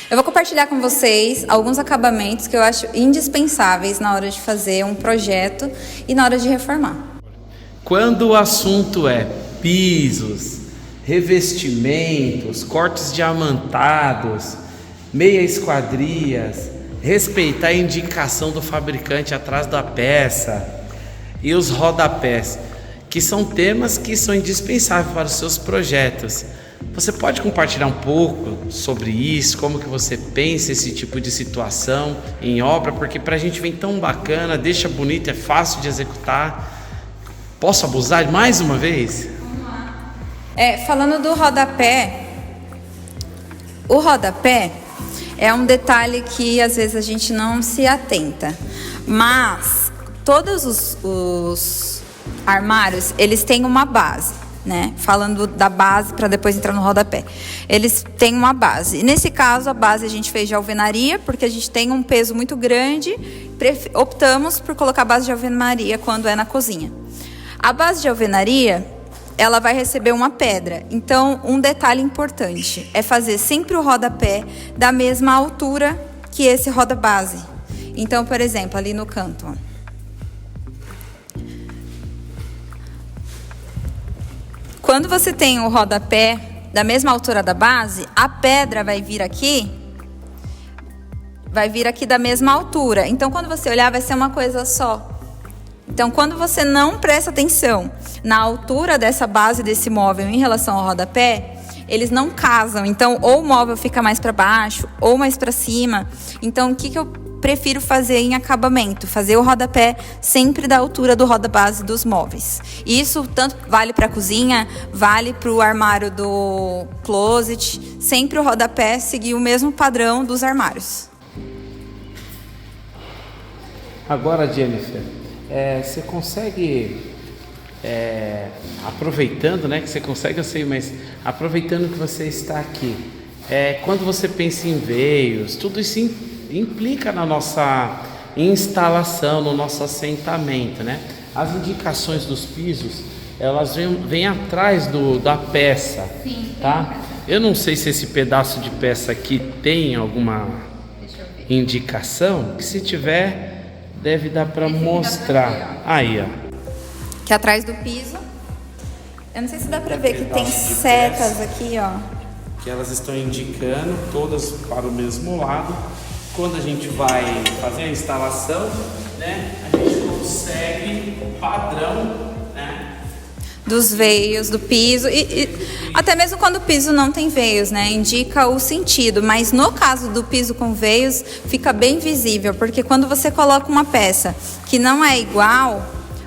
Eu vou compartilhar com vocês alguns acabamentos que eu acho indispensáveis na hora de fazer um projeto e na hora de reformar. Quando o assunto é pisos, revestimentos, cortes diamantados, meia esquadrias, respeitar a indicação do fabricante atrás da peça e os rodapés, que são temas que são indispensáveis para os seus projetos. Você pode compartilhar um pouco sobre isso, como que você pensa esse tipo de situação em obra, porque para a gente vem tão bacana, deixa bonito, é fácil de executar. Posso abusar mais uma vez? Vamos lá. Falando do rodapé, o rodapé é um detalhe que às vezes a gente não se atenta, mas todos os armários, eles têm uma base, né? Falando da base para depois entrar no rodapé. Eles têm uma base. E nesse caso, a base a gente fez de alvenaria, porque a gente tem um peso muito grande, optamos por colocar a base de alvenaria quando é na cozinha. A base de alvenaria, ela vai receber uma pedra. Então, um detalhe importante é fazer sempre o rodapé da mesma altura que esse roda-base. Então, por exemplo, ali no canto, ó. Quando você tem o rodapé da mesma altura da base, a pedra vai vir aqui da mesma altura. Então, quando você olhar, vai ser uma coisa só. Então, quando você não presta atenção na altura dessa base desse móvel em relação ao rodapé, eles não casam. Então, ou o móvel fica mais para baixo, ou mais para cima. Então, o que eu prefiro fazer em acabamento? Fazer o rodapé sempre da altura do roda-base dos móveis. Isso tanto vale para a cozinha, vale para o armário do closet. Sempre o rodapé seguir o mesmo padrão dos armários. Agora, Jennifer, você consegue, aproveitando, né, que você consegue, eu sei, mas aproveitando que você está aqui, quando você pensa em veios, tudo isso implica na nossa instalação, no nosso assentamento, né? As indicações dos pisos, elas vêm atrás da peça. Sim, tá? Eu não sei se esse pedaço de peça aqui tem alguma indicação, que se tiver, deve dar para mostrar. Aí, ó. Que atrás do piso, eu não sei se dá para ver que tem setas aqui, ó. Que elas estão indicando todas para o mesmo lado. Quando a gente vai fazer a instalação, né, a gente consegue o padrão, né, dos veios, do piso e até mesmo quando o piso não tem veios, né, indica o sentido, mas no caso do piso com veios fica bem visível, porque quando você coloca uma peça que não é igual,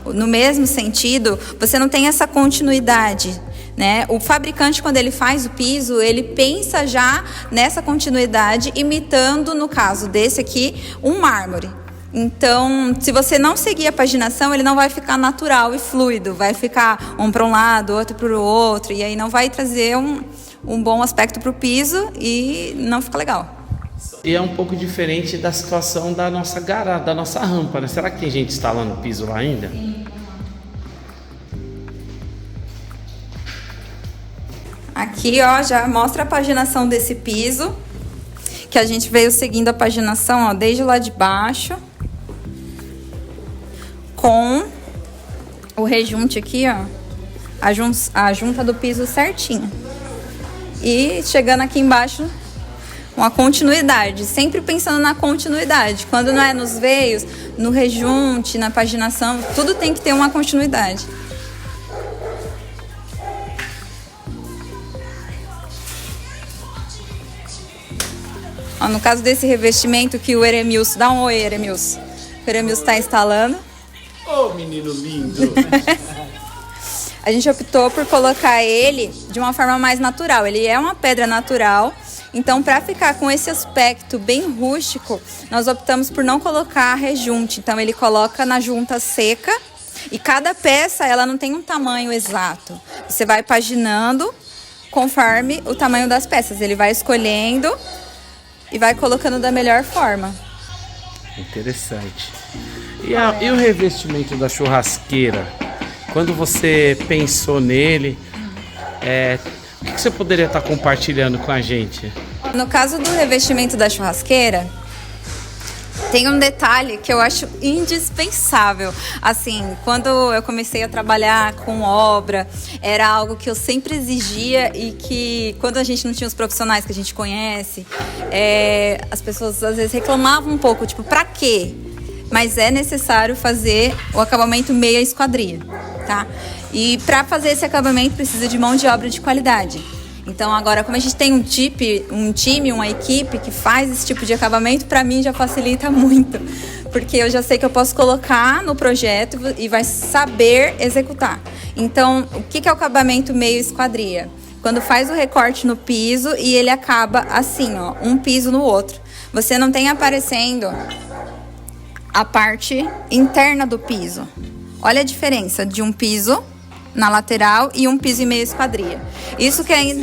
no mesmo sentido, você não tem essa continuidade, né? O fabricante, quando ele faz o piso, ele pensa já nessa continuidade, imitando, no caso desse aqui, um mármore. Então, se você não seguir a paginação, ele não vai ficar natural e fluido, vai ficar um para um lado, outro para o outro, e aí não vai trazer um bom aspecto para o piso e não fica legal. E é um pouco diferente da situação da nossa garagem, da nossa rampa, né? Será que tem gente instalando piso lá ainda? Sim. Aqui, ó, já mostra a paginação desse piso, que a gente veio seguindo a paginação, ó, desde lá de baixo, com o rejunte aqui, ó, a junta do piso certinho. E chegando aqui embaixo, uma continuidade, sempre pensando na continuidade. Quando não é nos veios, no rejunte, na paginação, tudo tem que ter uma continuidade. Ó, no caso desse revestimento que o Eremilson... Dá um oi, Eremilson. O Eremilson está instalando. Ô, menino lindo! A gente optou por colocar ele de uma forma mais natural. Ele é uma pedra natural. Então, para ficar com esse aspecto bem rústico, nós optamos por não colocar rejunte. Então, ele coloca na junta seca. E cada peça, ela não tem um tamanho exato. Você vai paginando conforme o tamanho das peças. Ele vai escolhendo e vai colocando da melhor forma. Interessante. E o revestimento da churrasqueira? Quando você pensou nele, o que você poderia estar compartilhando com a gente? No caso do revestimento da churrasqueira, tem um detalhe que eu acho indispensável. Assim, quando eu comecei a trabalhar com obra, era algo que eu sempre exigia e que, quando a gente não tinha os profissionais que a gente conhece, as pessoas às vezes reclamavam um pouco, tipo, pra quê? Mas é necessário fazer o acabamento meia esquadria, tá? E para fazer esse acabamento precisa de mão de obra de qualidade. Então agora, como a gente tem um time, uma equipe que faz esse tipo de acabamento, para mim já facilita muito, porque eu já sei que eu posso colocar no projeto e vai saber executar. Então, o que é o acabamento meio esquadria? Quando faz o recorte no piso e ele acaba assim, ó, um piso no outro. Você não tem aparecendo a parte interna do piso. Olha a diferença de um piso na lateral e um piso e meia esquadria. Isso que é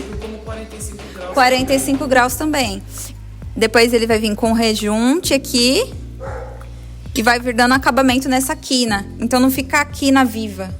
45 graus também. Depois ele vai vir com rejunte aqui e vai vir dando acabamento nessa quina. Então não fica a quina viva.